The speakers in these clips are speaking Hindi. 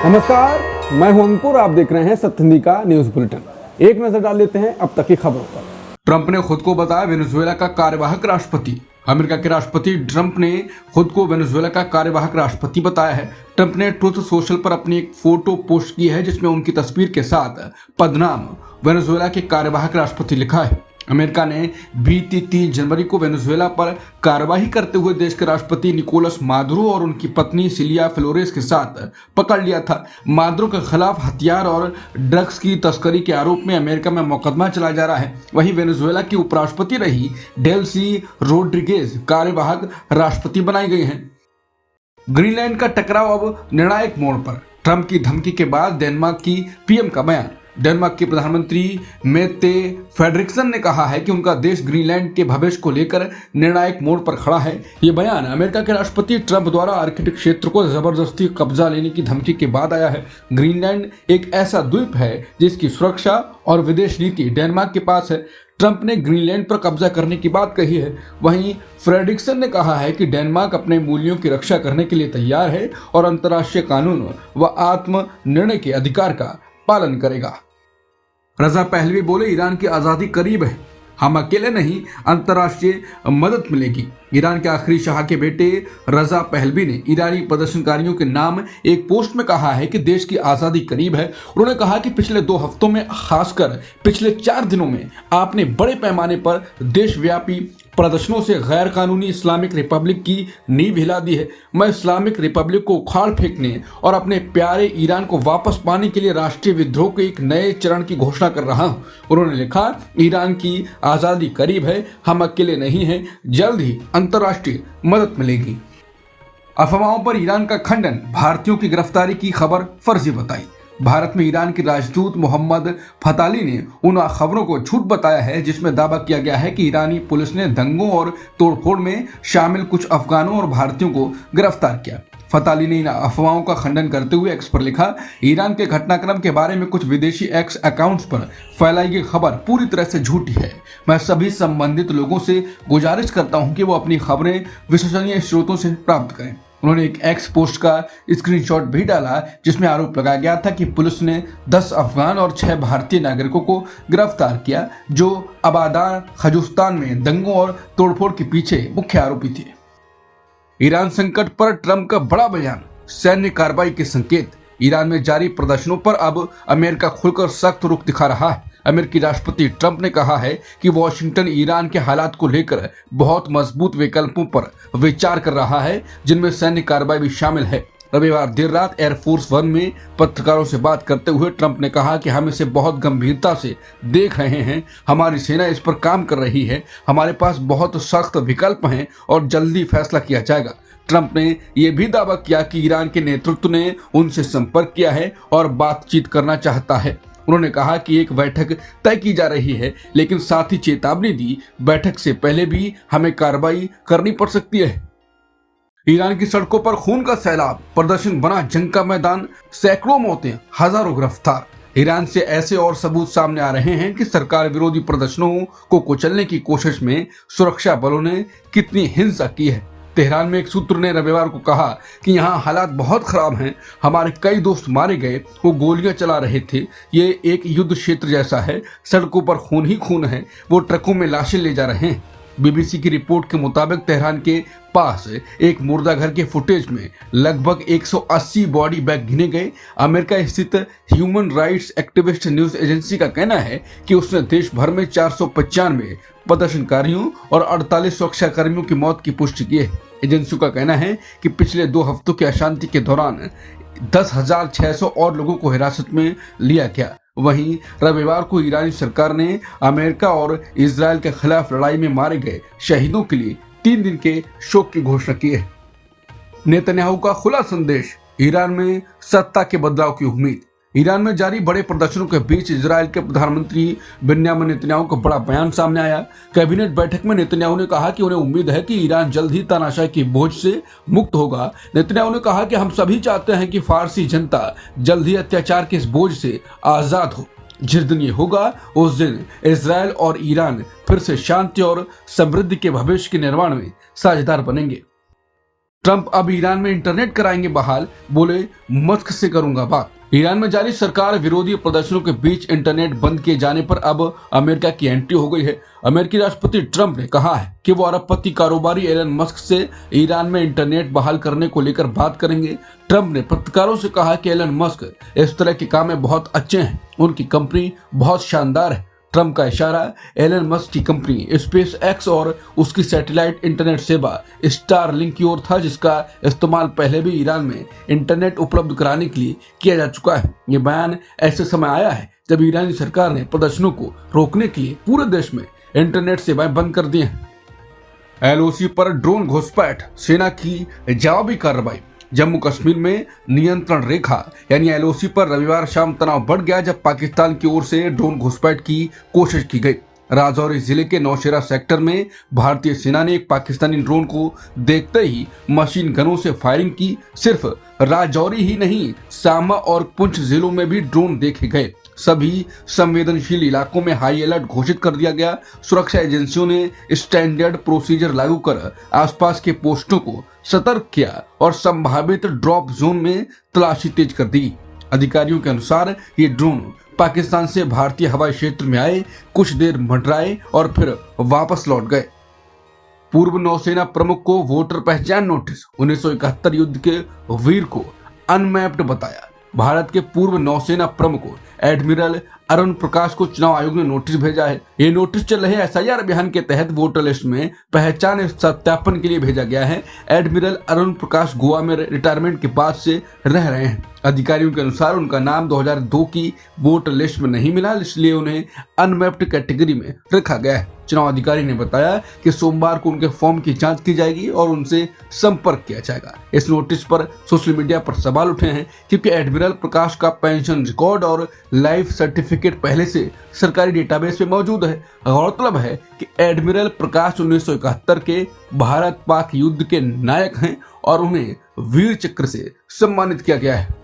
नमस्कार, मैं हूं अंकुर। आप देख रहे हैं सत्य हिंदी का न्यूज बुलेटिन। एक नजर डाल लेते हैं अब तक की खबरों पर। ट्रंप ने खुद को बताया वेनेजुएला का कार्यवाहक राष्ट्रपति। अमेरिका के राष्ट्रपति ट्रंप ने खुद को वेनेजुएला का कार्यवाहक राष्ट्रपति बताया है। ट्रंप ने ट्रुथ सोशल पर अपनी एक फोटो पोस्ट की है जिसमें उनकी तस्वीर के साथ पदनाम वेनेजुएला के कार्यवाहक राष्ट्रपति लिखा है। अमेरिका ने बीती 3 जनवरी को वेनेजुएला पर कार्रवाई करते हुए देश के राष्ट्रपति निकोलस मादुरो और उनकी पत्नी सिलिया फ्लोरेस के साथ पकड़ लिया था। मादुरो के खिलाफ हथियार और ड्रग्स की तस्करी के आरोप में अमेरिका में मुकदमा चलाया जा रहा है। वहीं वेनेजुएला की उपराष्ट्रपति रही डेल्सी रोड्रिगेज कार्यवाहक राष्ट्रपति बनाई गई हैं। ग्रीनलैंड का टकराव अब निर्णायक मोड़ पर। ट्रंप की धमकी के बाद डेनमार्क की पीएम का बयान। डेनमार्क के प्रधानमंत्री मेते फेडरिक्सन ने कहा है कि उनका देश ग्रीनलैंड के भविष्य को लेकर निर्णायक मोड़ पर खड़ा है। ये बयान अमेरिका के राष्ट्रपति ट्रंप द्वारा आर्कटिक क्षेत्र को जबरदस्ती कब्जा लेने की धमकी के बाद आया है। ग्रीनलैंड एक ऐसा द्वीप है जिसकी सुरक्षा और विदेश नीति डेनमार्क के पास है। ट्रंप ने ग्रीनलैंड पर कब्जा करने की बात कही है। वहीं फ्रेडरिक्सन ने कहा है कि डेनमार्क अपने मूल्यों की रक्षा करने के लिए तैयार है और अंतर्राष्ट्रीय कानून व आत्म निर्णय के अधिकार का पालन करेगा। रजा पहलवी बोले, ईरान की आजादी करीब है, हम अकेले नहीं, अंतर्राष्ट्रीय मदद मिलेगी। ईरान के आखिरी शाह के बेटे रजा पहलवी ने ईरानी प्रदर्शनकारियों के नाम एक पोस्ट में कहा है कि देश की आज़ादी करीब है। उन्होंने कहा कि पिछले 2 हफ्तों में, खासकर पिछले 4 दिनों में आपने बड़े पैमाने पर देशव्यापी प्रदर्शनों से गैर कानूनी इस्लामिक रिपब्लिक की नींव हिला दी है। मैं इस्लामिक रिपब्लिक को उखाड़ फेंकने और अपने प्यारे ईरान को वापस पाने के लिए राष्ट्रीय विद्रोह के एक नए चरण की घोषणा कर रहा हूं। उन्होंने लिखा, ईरान की आज़ादी करीब है, हम अकेले नहीं हैं, जल्द ही अंतर्राष्ट्रीय मदद मिलेगी। अफवाहों पर ईरान का खंडन, भारतीयों की गिरफ्तारी की खबर फर्जी बताई। भारत में ईरान के राजदूत मोहम्मद फताली ने उन खबरों को झूठ बताया है जिसमें दावा किया गया है कि ईरानी पुलिस ने दंगों और तोड़फोड़ में शामिल कुछ अफगानों और भारतीयों को गिरफ्तार किया। फताली ने इन अफवाहों का खंडन करते हुए एक्स पर लिखा, ईरान के घटनाक्रम के बारे में कुछ विदेशी एक्स अकाउंट्स पर फैलाई गई खबर पूरी तरह से झूठी है। मैं सभी संबंधित लोगों से गुजारिश करता हूं कि वो अपनी खबरें विश्वसनीय स्रोतों से प्राप्त करें। उन्होंने एक एक्स पोस्ट का स्क्रीनशॉट भी डाला जिसमें आरोप लगाया गया था कि पुलिस ने 10 अफगान और 6 भारतीय नागरिकों को गिरफ्तार किया जो अबादान खजुस्तान में दंगों और तोड़फोड़ के पीछे मुख्य आरोपी थे। ईरान संकट पर ट्रंप का बड़ा बयान, सैन्य कार्रवाई के संकेत। ईरान में जारी प्रदर्शनों पर अब अमेरिका खुलकर सख्त रुख दिखा रहा है। अमेरिकी राष्ट्रपति ट्रंप ने कहा है कि वॉशिंगटन ईरान के हालात को लेकर बहुत मजबूत विकल्पों पर विचार कर रहा है जिनमें सैन्य कार्रवाई भी शामिल है। रविवार देर रात एयरफोर्स 1 में पत्रकारों से बात करते हुए ट्रंप ने कहा कि हम इसे बहुत गंभीरता से देख रहे हैं, हमारी सेना इस पर काम कर रही है, हमारे पास बहुत सख्त विकल्प हैं और जल्दी फैसला किया जाएगा। ट्रंप ने यह भी दावा किया कि ईरान के नेतृत्व ने उनसे संपर्क किया है और बातचीत करना चाहता है। उन्होंने कहा कि एक बैठक तय की जा रही है लेकिन साथ ही चेतावनी दी, बैठक से पहले भी हमें कार्रवाई करनी पड़ सकती है। ईरान की सड़कों पर खून का सैलाब, प्रदर्शन बना जंग का मैदान, सैकड़ों मौतें, हजारों गिरफ्तार। ईरान से ऐसे और सबूत सामने आ रहे हैं कि सरकार विरोधी प्रदर्शनों को कुचलने की कोशिश में सुरक्षा बलों ने कितनी हिंसा की है। तेहरान में एक सूत्र ने रविवार को कहा कि यहाँ हालात बहुत खराब हैं, हमारे कई दोस्त मारे गए, वो गोलियां चला रहे थे, ये एक युद्ध क्षेत्र जैसा है, सड़कों पर खून ही खून है, वो ट्रकों में लाशें ले जा रहे हैं। बीबीसी की रिपोर्ट के मुताबिक तेहरान के पास एक मुर्दा घर के फुटेज में लगभग 180 बॉडी बैग गिने गए। अमेरिका स्थित human rights activist news agency का कहना है कि उसने देश भर में 495 प्रदर्शनकारियों और 48 सुरक्षाकर्मियों की मौत की पुष्टि की है। एजेंसी का कहना है कि पिछले 2 हफ्तों की अशांति के दौरान 10,600 और लोगों को हिरासत में लिया गया। वहीं रविवार को ईरानी सरकार ने अमेरिका और इजराइल के खिलाफ लड़ाई में मारे गए शहीदों के लिए 3 दिन के शोक की घोषणा की है। नेतन्याहू का खुला संदेश, ईरान में सत्ता के बदलाव की उम्मीद। ईरान में जारी बड़े प्रदर्शनों के बीच इजराइल के प्रधानमंत्री बेन्यामिन नेतन्याहू का बड़ा बयान सामने आया। कैबिनेट बैठक में नेतन्याहू ने कहा कि उन्हें उम्मीद है कि ईरान जल्द ही तानाशाही की बोझ से मुक्त होगा। नेतन्याहू ने कहा कि हम सभी चाहते हैं कि फारसी जनता जल्द ही अत्याचार के इस बोझ से आजाद हो। जिस दिन ये होगा उस दिन इजराइल और ईरान फिर से शांति और समृद्धि के भविष्य के निर्माण में साझेदार बनेंगे। ट्रंप अब ईरान में इंटरनेट कराएंगे बहाल, बोले मस्क से करूंगा बात। ईरान में जारी सरकार विरोधी प्रदर्शनों के बीच इंटरनेट बंद किए जाने पर अब अमेरिका की एंट्री हो गई है। अमेरिकी राष्ट्रपति ट्रंप ने कहा है कि वो अरबपति कारोबारी एलन मस्क से ईरान में इंटरनेट बहाल करने को लेकर बात करेंगे। ट्रंप ने पत्रकारों से कहा कि एलन मस्क इस तरह के काम में बहुत अच्छे हैं, उनकी कंपनी बहुत शानदार है। ट्रंप का इशारा एलन मस्क की कंपनी स्पेस एक्स और उसकी सैटेलाइट इंटरनेट सेवा स्टारलिंक की ओर था, जिसका इस्तेमाल पहले भी ईरान में इंटरनेट उपलब्ध कराने के लिए किया जा चुका है। ये बयान ऐसे समय आया है जब ईरानी सरकार ने प्रदर्शनों को रोकने के लिए पूरे देश में इंटरनेट सेवाएं बंद कर दी हैं। एलओसी पर ड्रोन घुसपैठ, सेना की जवाबी कार्रवाई। जम्मू कश्मीर में नियंत्रण रेखा यानी एलओसी पर रविवार शाम तनाव बढ़ गया जब पाकिस्तान की ओर से ड्रोन घुसपैठ की कोशिश की गई। राजौरी जिले के नौशेरा सेक्टर में भारतीय सेना ने एक पाकिस्तानी ड्रोन को देखते ही मशीन गनों से फायरिंग की। सिर्फ राजौरी ही नहीं, सामा और पुंछ जिलों में भी ड्रोन देखे गए। सभी संवेदनशील इलाकों में हाई अलर्ट घोषित कर दिया गया। सुरक्षा एजेंसियों ने स्टैंडर्ड प्रोसीजर लागू कर आसपास के पोस्टों को सतर्क किया और संभावित ड्रॉप जोन में तलाशी तेज कर दी। अधिकारियों के अनुसार ये ड्रोन पाकिस्तान से भारतीय हवाई क्षेत्र में आए, कुछ देर मंडराए और फिर वापस लौट गए। पूर्व नौसेना प्रमुख को वोटर पहचान नोटिस। 1971 युद्ध के वीर को अनमैप्ड बताया। भारत के पूर्व नौसेना प्रमुख एडमिरल अरुण प्रकाश को चुनाव आयोग ने नोटिस भेजा है। ये नोटिस चल रहे एसआईआर अभियान के तहत वोटर लिस्ट में पहचान सत्यापन के लिए भेजा गया है। एडमिरल अरुण प्रकाश गोवा में रिटायरमेंट के बाद से रह रहे हैं। अधिकारियों के अनुसार उनका नाम 2002 की वोटर लिस्ट में नहीं मिला, इसलिए उन्हें अनमैप्ड कैटेगरी में रखा गया है। चुनाव अधिकारी ने बताया कि सोमवार को उनके फॉर्म की जांच की जाएगी और उनसे संपर्क किया जाएगा। इस नोटिस पर सोशल मीडिया पर सवाल उठे हैं क्योंकि एडमिरल प्रकाश का पेंशन रिकॉर्ड और लाइफ सर्टिफिकेट पहले से सरकारी डेटाबेस में मौजूद है। गौरतलब है कि एडमिरल प्रकाश 1971 के भारत पाक युद्ध के नायक हैं और उन्हें वीर चक्र से सम्मानित किया गया है।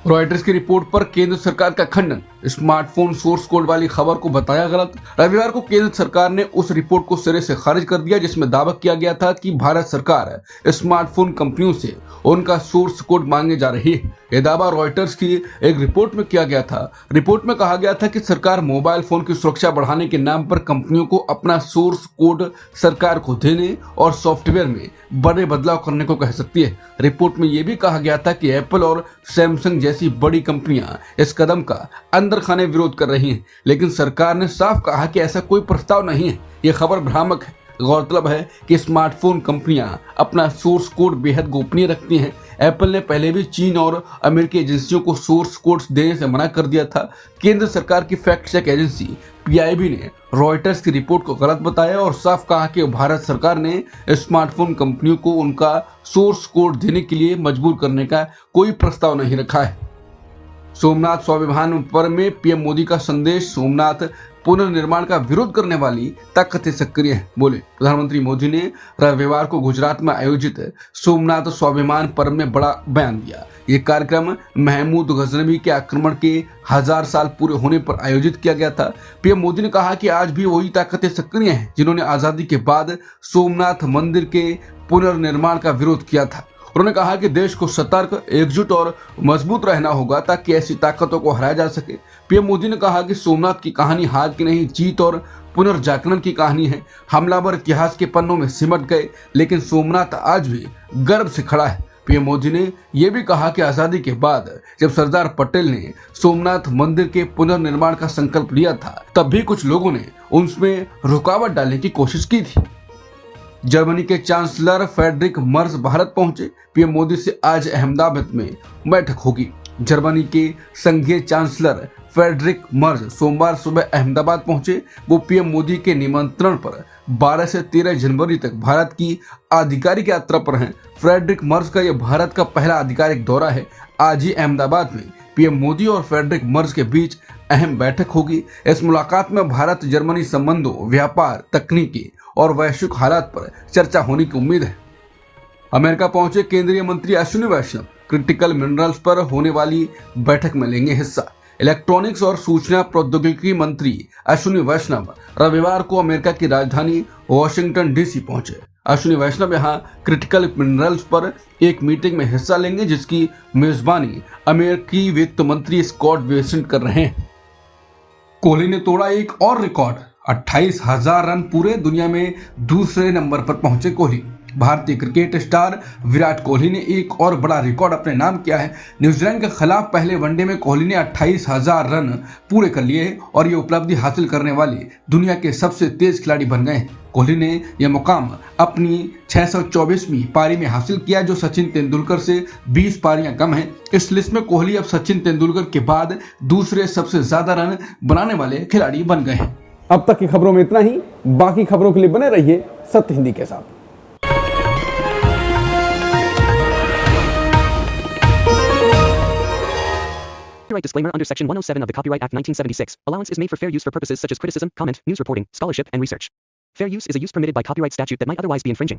रॉयटर्स की रिपोर्ट पर केंद्र सरकार का खंडन। स्मार्टफोन सोर्स कोड वाली खबर को बताया गलत। रविवार को केंद्र सरकार ने उस रिपोर्ट को सिरे से खारिज कर दिया जिसमें दावा किया गया था कि भारत सरकार स्मार्टफोन कंपनियों से उनका सोर्स कोड मांगे जा रही है। यह दावा रॉयटर्स की एक रिपोर्ट में किया गया था। रिपोर्ट में कहा गया था कि सरकार मोबाइल फोन की सुरक्षा बढ़ाने के नाम पर कंपनियों को अपना सोर्स कोड सरकार को देने और सॉफ्टवेयर में बड़े बदलाव करने को कह सकती है। रिपोर्ट में यह भी कहा गया था कि एप्पल और सैमसंग जैसी बड़ी कंपनियां इस कदम का अंदर खाने विरोध कर रही हैं, लेकिन सरकार ने साफ कहा कि ऐसा कोई प्रस्ताव नहीं है। यह खबर भ्रामक है। गौरतलब है कि स्मार्टफोन कंपनियां अपना सोर्स कोड बेहद गोपनीय रखती हैं। एप्पल ने पहले भी चीन और अमेरिकी एजेंसियों को सोर्स कोड देने से मना कर दिया था। केंद्र सरकार की फैक्ट चेक एजेंसी पीआईबी ने रॉयटर्स की रिपोर्ट को गलत बताया और साफ कहा कि भारत सरकार ने स्मार्टफोन कंपनियों को उनका सोर्स कोड देने के लिए मजबूर करने का कोई प्रस्ताव नहीं रखा है। सोमनाथ स्वाभिमान पर्व में पीएम मोदी का संदेश। सोमनाथ पुनर्निर्माण का विरोध करने वाली ताकतें सक्रिय हैं, बोले प्रधानमंत्री मोदी ने रविवार को गुजरात में आयोजित सोमनाथ स्वाभिमान पर्व में बड़ा बयान दिया। ये कार्यक्रम महमूद गजनवी के आक्रमण के 1000 साल पूरे होने पर आयोजित किया गया था। पीएम मोदी ने कहा कि आज भी वही ताकतें सक्रिय हैं जिन्होंने आजादी के बाद सोमनाथ मंदिर के पुनर्निर्माण का विरोध किया था। उन्होंने कहा कि देश को सतर्क, एकजुट और मजबूत रहना होगा ताकि ऐसी ताकतों को हराया जा सके। पीएम मोदी ने कहा कि सोमनाथ की कहानी हार की नहीं, जीत और पुनर्जागरण की कहानी है। हमलावर इतिहास के पन्नों में सिमट गए, लेकिन सोमनाथ आज भी गर्व से खड़ा है। पीएम मोदी ने यह भी कहा कि आजादी के बाद जब सरदार पटेल ने सोमनाथ मंदिर के पुनर्निर्माण का संकल्प लिया था, तब भी कुछ लोगों ने उसमें रुकावट डालने की कोशिश की थी। जर्मनी के चांसलर फ्रेडरिक मर्ज भारत पहुंचे। पीएम मोदी से आज अहमदाबाद में बैठक होगी। जर्मनी के संघीय चांसलर फ्रेडरिक मर्ज सोमवार सुबह अहमदाबाद पहुंचे। वो पीएम मोदी के निमंत्रण पर 12 से 13 जनवरी तक भारत की आधिकारिक यात्रा पर हैं। फ्रेडरिक मर्ज का यह भारत का पहला आधिकारिक दौरा है। आज ही अहमदाबाद में पीएम मोदी और फ्रेडरिक मर्ज के बीच अहम बैठक होगी। इस मुलाकात में भारत जर्मनी संबंधों, व्यापार, तकनीकी और वैश्विक हालात पर चर्चा होने की उम्मीद है। अमेरिका पहुंचे केंद्रीय मंत्री अश्विनी वैष्णव क्रिटिकल मिनरल्स पर होने वाली बैठक में लेंगे हिस्सा। इलेक्ट्रॉनिक्स और सूचना प्रौद्योगिकी मंत्री अश्विनी वैष्णव रविवार को अमेरिका की राजधानी वॉशिंगटन डीसी पहुंचे। अश्विनी वैष्णव यहाँ क्रिटिकल मिनरल्स पर एक मीटिंग में हिस्सा लेंगे, जिसकी मेजबानी अमेरिकी वित्त मंत्री स्कॉट बेसेंट कर रहे हैं। कोहली ने तोड़ा एक और रिकॉर्ड, 28,000 रन पूरे, दुनिया में दूसरे नंबर पर पहुंचे कोहली। भारतीय क्रिकेट स्टार विराट कोहली ने एक और बड़ा रिकॉर्ड अपने नाम किया है। न्यूजीलैंड के खिलाफ पहले वनडे में कोहली ने 28,000 रन पूरे कर लिए और ये उपलब्धि हासिल करने वाले दुनिया के सबसे तेज खिलाड़ी बन गए हैं। कोहली ने यह मुकाम अपनी 624वीं पारी में हासिल किया, जो सचिन तेंदुलकर से 20 पारियां कम है। इस लिस्ट में कोहली अब सचिन तेंदुलकर के बाद दूसरे सबसे ज्यादा रन बनाने वाले खिलाड़ी बन गए हैं। अब तक की खबरों में इतना ही। बाकी खबरों के लिए बने रहिए सत्य हिंदी के साथ। Copyright disclaimer under Section 107 of the Copyright Act 1976. Allowance is made for fair use for purposes such as criticism, comment, news reporting, scholarship, and research. Fair use is a use permitted by copyright statute that might otherwise be infringing.